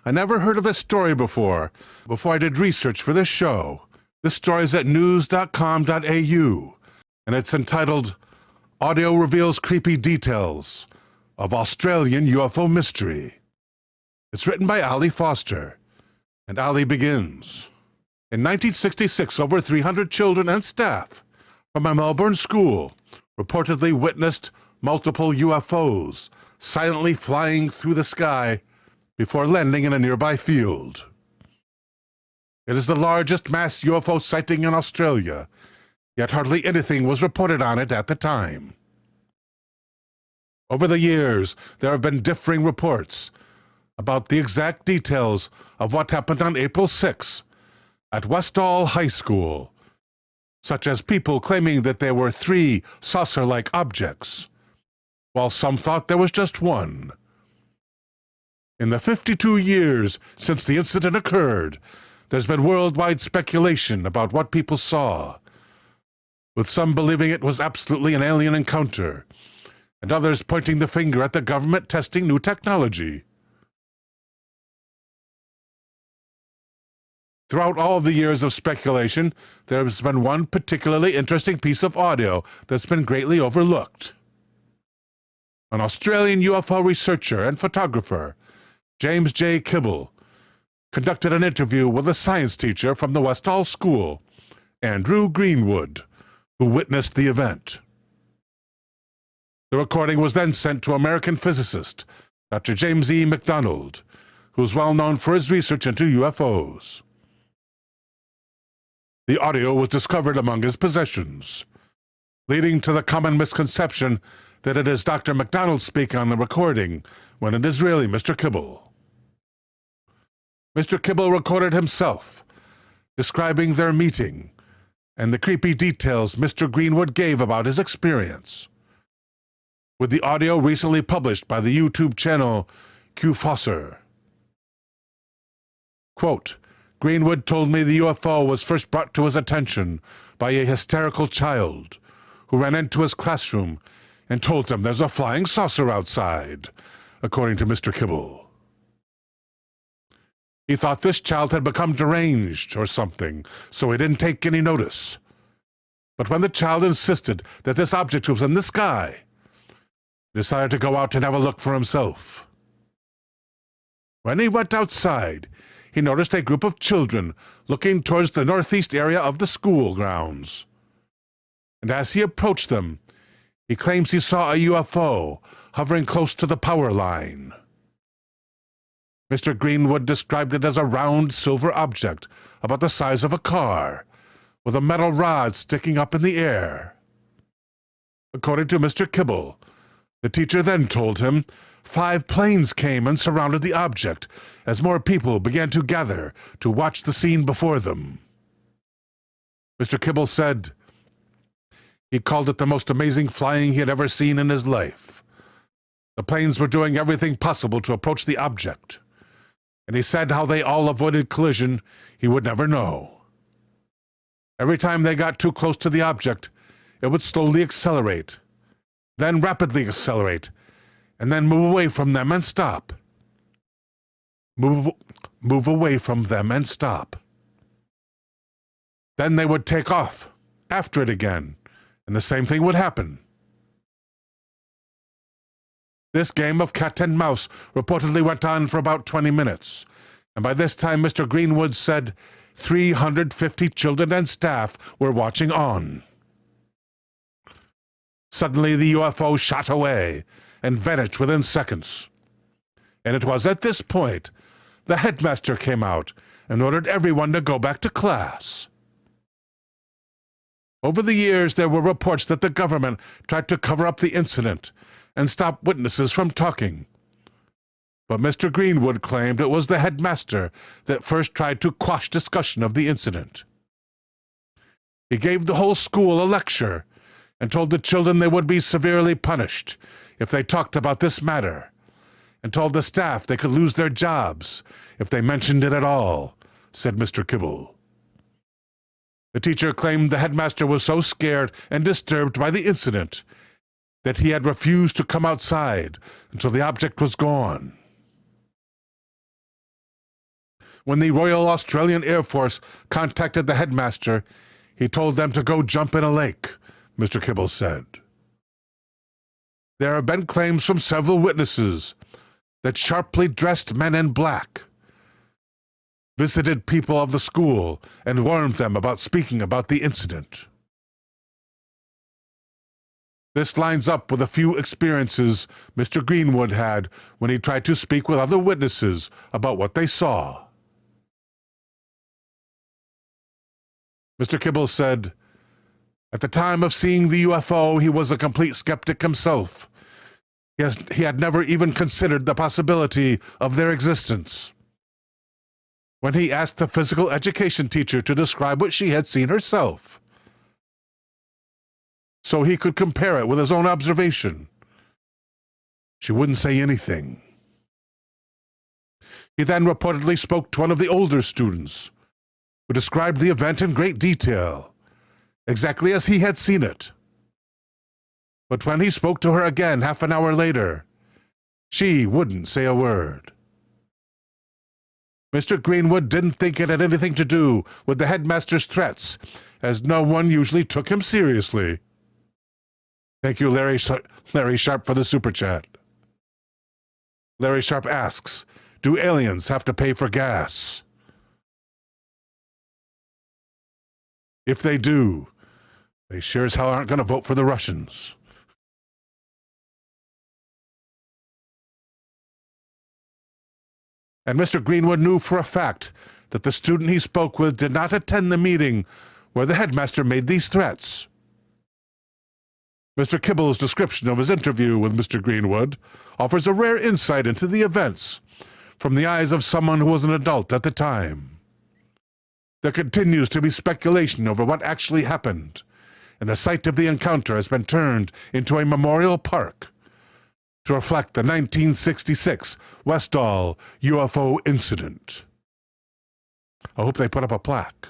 I never heard of this story before I did research for this show. This story is at news.com.au, and it's entitled, Audio Reveals Creepy Details of Australian UFO Mystery. It's written by Ali Foster, and Ali begins. In 1966, over 300 children and staff from a Melbourne school reportedly witnessed multiple UFOs silently flying through the sky before landing in a nearby field. It is the largest mass UFO sighting in Australia, yet hardly anything was reported on it at the time. Over the years, there have been differing reports about the exact details of what happened on April 6 at Westall High School, such as people claiming that there were 3 saucer-like objects, while some thought there was just one. In the 52 years since the incident occurred, there's been worldwide speculation about what people saw, with some believing it was absolutely an alien encounter, and others pointing the finger at the government testing new technology. Throughout all the years of speculation, there has been one particularly interesting piece of audio that's been greatly overlooked. An Australian UFO researcher and photographer, James J. Kibble, conducted an interview with a science teacher from the Westall School, Andrew Greenwood, who witnessed the event. The recording was then sent to American physicist Dr. James E. McDonald, who is well known for his research into UFOs. The audio was discovered among his possessions, leading to the common misconception that it is Dr. McDonald speaking on the recording when it is really Mr. Kibble. Mr. Kibble recorded himself, describing their meeting and the creepy details Mr. Greenwood gave about his experience, with the audio recently published by the YouTube channel Q-Fosser. Quote, Greenwood told me the UFO was first brought to his attention by a hysterical child who ran into his classroom and told him there's a flying saucer outside, according to Mr. Kibble. He thought this child had become deranged or something, so he didn't take any notice. But when the child insisted that this object was in the sky, he decided to go out and have a look for himself. When he went outside, he noticed a group of children looking towards the northeast area of the school grounds. And as he approached them, he claims he saw a UFO hovering close to the power line. Mr. Greenwood described it as a round silver object about the size of a car, with a metal rod sticking up in the air. According to Mr. Kibble, the teacher then told him 5 planes came and surrounded the object as more people began to gather to watch the scene before them. Mr. Kibble said he called it the most amazing flying he had ever seen in his life. The planes were doing everything possible to approach the object, and he said how they all avoided collision he would never know. Every time they got too close to the object, it would slowly accelerate, then rapidly accelerate, and then move away from them and stop. Move away from them and stop. Then they would take off after it again, and the same thing would happen. This game of cat and mouse reportedly went on for about 20 minutes, and by this time Mr. Greenwood said 350 children and staff were watching on. Suddenly the UFO shot away and vanished within seconds. And it was at this point the headmaster came out and ordered everyone to go back to class. Over the years, there were reports that the government tried to cover up the incident and stop witnesses from talking. But Mr. Greenwood claimed it was the headmaster that first tried to quash discussion of the incident. He gave the whole school a lecture and told the children they would be severely punished if they talked about this matter, and told the staff they could lose their jobs if they mentioned it at all, said Mr. Kibble. The teacher claimed the headmaster was so scared and disturbed by the incident that he had refused to come outside until the object was gone. When the Royal Australian Air Force contacted the headmaster, he told them to go jump in a lake, Mr. Kibble said. There have been claims from several witnesses that sharply dressed men in black visited people of the school and warned them about speaking about the incident. This lines up with a few experiences Mr. Greenwood had when he tried to speak with other witnesses about what they saw. Mr. Kibble said, at the time of seeing the UFO, he was a complete skeptic himself. He had never even considered the possibility of their existence. When he asked the physical education teacher to describe what she had seen herself, so he could compare it with his own observation, she wouldn't say anything. He then reportedly spoke to one of the older students, who described the event in great detail, exactly as he had seen it. But when he spoke to her again half an hour later, she wouldn't say a word. Mr. Greenwood didn't think it had anything to do with the headmaster's threats, as no one usually took him seriously. Thank you, Larry Sharp, for the super chat. Larry Sharp asks, do aliens have to pay for gas? If they do, they sure as hell aren't going to vote for the Russians. And Mr. Greenwood knew for a fact that the student he spoke with did not attend the meeting where the headmaster made these threats. Mr. Kibble's description of his interview with Mr. Greenwood offers a rare insight into the events from the eyes of someone who was an adult at the time. There continues to be speculation over what actually happened, and the site of the encounter has been turned into a memorial park to reflect the 1966 Westall UFO incident. I hope they put up a plaque.